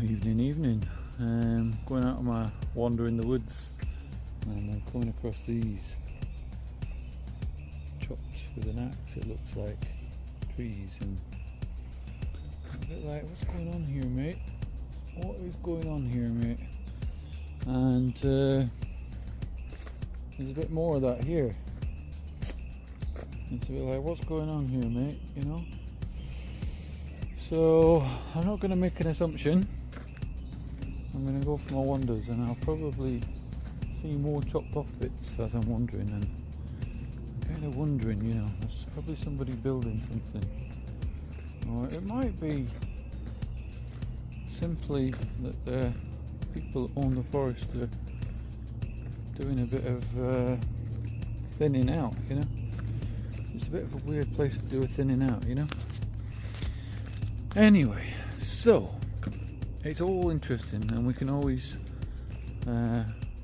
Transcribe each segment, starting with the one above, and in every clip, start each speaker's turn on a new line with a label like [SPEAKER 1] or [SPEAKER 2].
[SPEAKER 1] Evening. Going out on my wander in the woods, and I'm coming across these chopped with an axe. It looks like trees, and a bit like, what's going on here, mate? What is going on here, mate? And there's a bit more of that here. It's a bit like, what's going on here, mate? You know. So I'm not going to make an assumption. I'm going to go for my wanders, and I'll probably see more chopped off bits as I'm wandering, and I'm kind of wondering, you know, there's probably somebody building something, or it might be simply that the people who own the forest are doing a bit of thinning out, you know. It's a bit of a weird place to do a thinning out, you know. Anyway, so it's all interesting, and we can always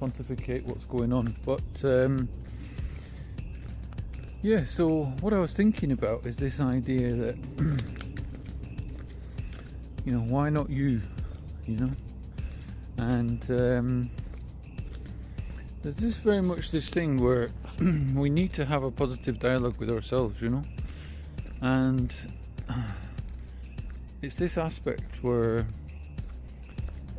[SPEAKER 1] pontificate what's going on, but yeah, so what I was thinking about is this idea that you know, why not you know, and there's this very much this thing where we need to have a positive dialogue with ourselves, you know, and it's this aspect where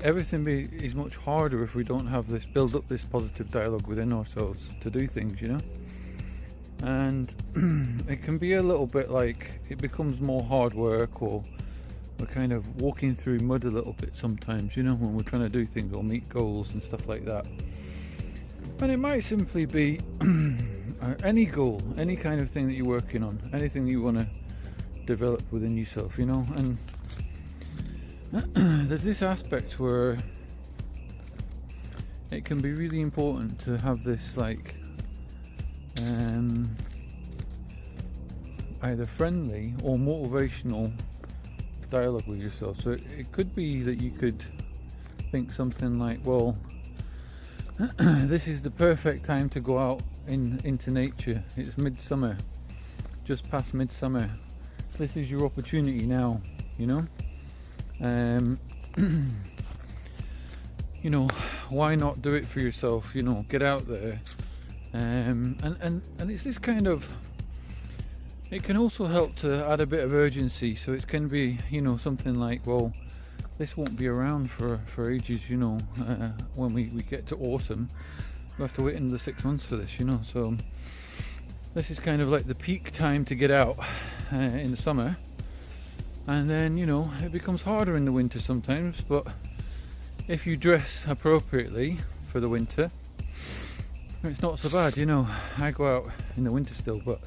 [SPEAKER 1] everything is much harder if we don't have this, build up this positive dialogue within ourselves to do things, you know. And it can be a little bit like it becomes more hard work, or we're kind of walking through mud a little bit sometimes, you know, when we're trying to do things or meet goals and stuff like that. And it might simply be any goal, any kind of thing that you're working on, anything you want to develop within yourself, you know. And there's this aspect where it can be really important to have this like either friendly or motivational dialogue with yourself. So it could be that you could think something like, well, this is the perfect time to go out into nature. It's midsummer, just past midsummer. This is your opportunity now, you know. You know, why not do it for yourself? You know, get out there, and it's this kind of. It can also help to add a bit of urgency. So it can be, you know, something like, well, this won't be around for ages. You know, when we get to autumn, we have to wait another 6 months for this. You know, so this is kind of like the peak time to get out in the summer. And then, you know, it becomes harder in the winter sometimes, but if you dress appropriately for the winter, it's not so bad, you know. I go out in the winter still, but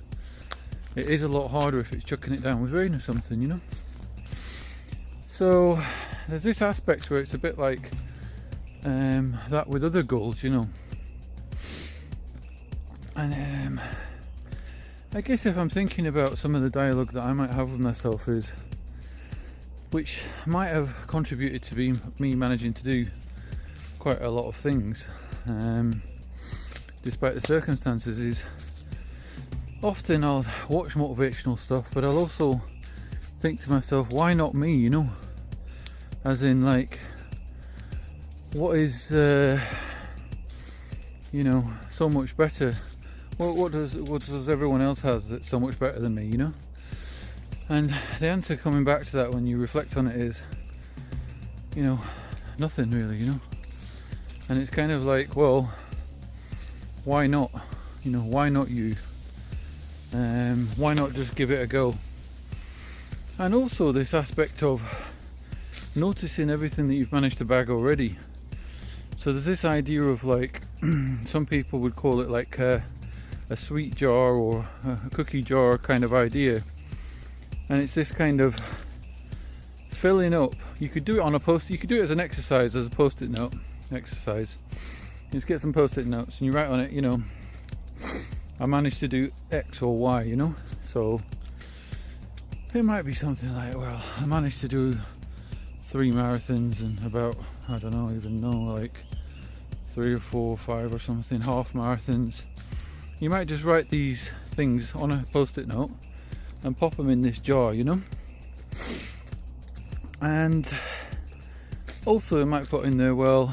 [SPEAKER 1] it is a lot harder if it's chucking it down with rain or something, you know. So there's this aspect where it's a bit like that with other goals, you know. And I guess if I'm thinking about some of the dialogue that I might have with myself is, which might have contributed to me managing to do quite a lot of things despite the circumstances, is often I'll watch motivational stuff, but I'll also think to myself, why not me, you know, as in like, what is you know, so much better, what does everyone else has that's so much better than me, you know. And the answer coming back to that when you reflect on it is, you know, nothing really, you know. And it's kind of like, well, why not? You know, why not you? Why not just give it a go? And also this aspect of noticing everything that you've managed to bag already. So there's this idea of like, some people would call it like a sweet jar or a cookie jar kind of idea. And it's this kind of filling up. You could do it on a you could do it as an exercise, as a post-it note exercise. You just get some post-it notes and you write on it, you know, I managed to do X or Y, you know. So it might be something like, well, I managed to do 3 marathons and about, I don't know, even know, like 3 or 4 or 5 or something, half marathons. You might just write these things on a post-it note and pop them in this jar, you know. And Also, I might put in there, well,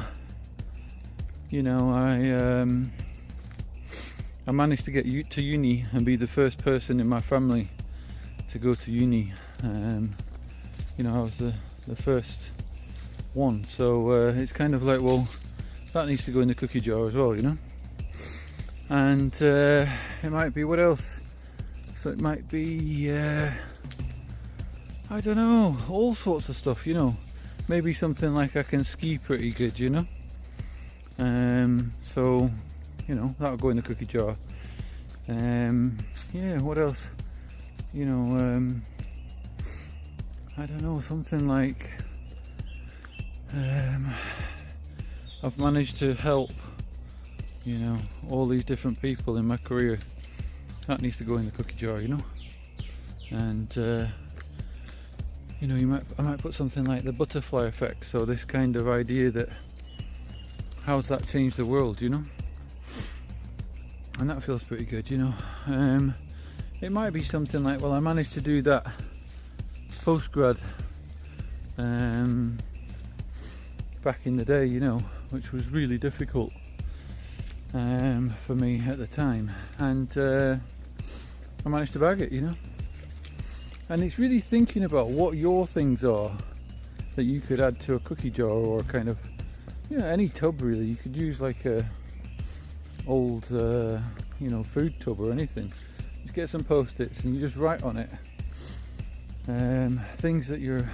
[SPEAKER 1] you know, I managed to get to uni and be the first person in my family to go to uni. You know, I was the first one, so it's kind of like, well, that needs to go in the cookie jar as well, you know. And it might be, what else? So it might be, I don't know, all sorts of stuff, you know. Maybe something like I can ski pretty good, you know. So, you know, that'll go in the cookie jar. Yeah, what else? You know, I don't know, something like I've managed to help, you know, all these different people in my career. That needs to go in the cookie jar, you know. And you know, I might put something like the butterfly effect. So this kind of idea that how's that changed the world, you know. And that feels pretty good, you know. It might be something like, well, I managed to do that postgrad back in the day, you know, which was really difficult for me at the time, and I managed to bag it, you know. And it's really thinking about what your things are that you could add to a cookie jar, or kind of, you know, any tub really. You could use like a old you know, food tub or anything. Just get some post-its and you just write on it things that you're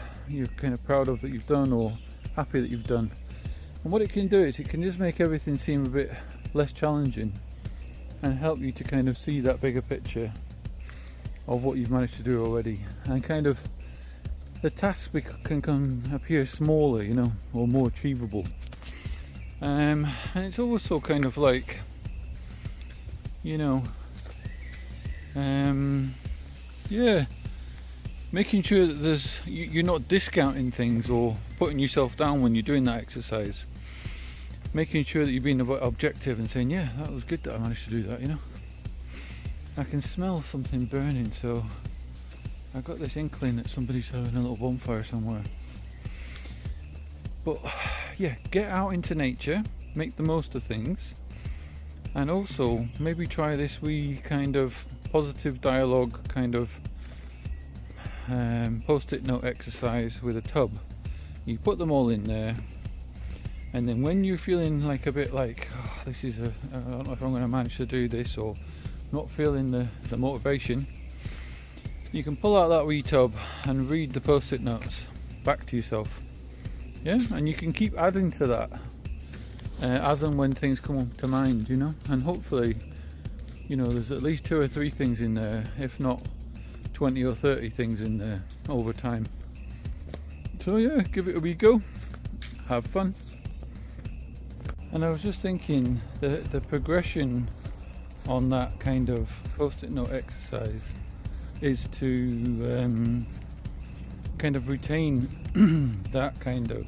[SPEAKER 1] kind of proud of that you've done, or happy that you've done. And what it can do is it can just make everything seem a bit less challenging and help you to kind of see that bigger picture of what you've managed to do already, and kind of the tasks can appear smaller, you know, or more achievable. And it's also kind of like, you know, yeah, making sure that you're not discounting things or putting yourself down when you're doing that exercise. Making sure that you're being objective and saying, yeah, that was good that I managed to do that, you know. I can smell something burning, so I got this inkling that somebody's having a little bonfire somewhere. But yeah, get out into nature, make the most of things, and also maybe try this wee kind of positive dialogue kind of post-it note exercise with a tub. You put them all in there, and then when you're feeling like a bit like, oh, this is I don't know if I'm going to manage to do this, or not feeling the motivation, you can pull out that wee tub and read the post-it notes back to yourself. Yeah, and you can keep adding to that as and when things come to mind, you know. And hopefully, you know, there's at least 2 or 3 things in there, if not 20 or 30 things in there over time. So yeah, give it a wee go, have fun. And I was just thinking the progression on that kind of post-it note exercise is to kind of retain that kind of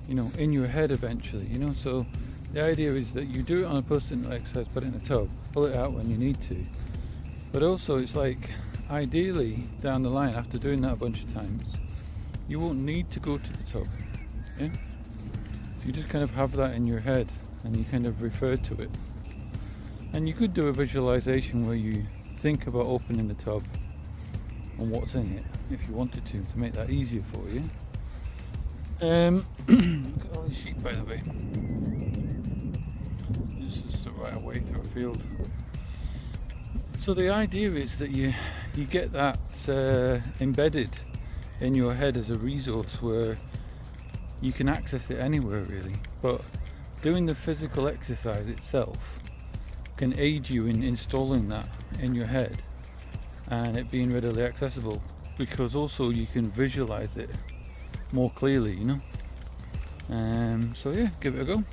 [SPEAKER 1] you know, in your head eventually, you know. So the idea is that you do it on a post-it note exercise, put it in a tub, pull it out when you need to. But also it's like, ideally down the line, after doing that a bunch of times, you won't need to go to the tub. Yeah, you just kind of have that in your head and you kind of refer to it. And you could do a visualization where you think about opening the tub and what's in it, if you wanted to make that easier for you. Look at all these sheep, by the way. This is the right way through a field. So the idea is that you get that embedded in your head as a resource where you can access it anywhere really. But doing the physical exercise itself can aid you in installing that in your head and it being readily accessible, because also you can visualize it more clearly, you know. So yeah, give it a go.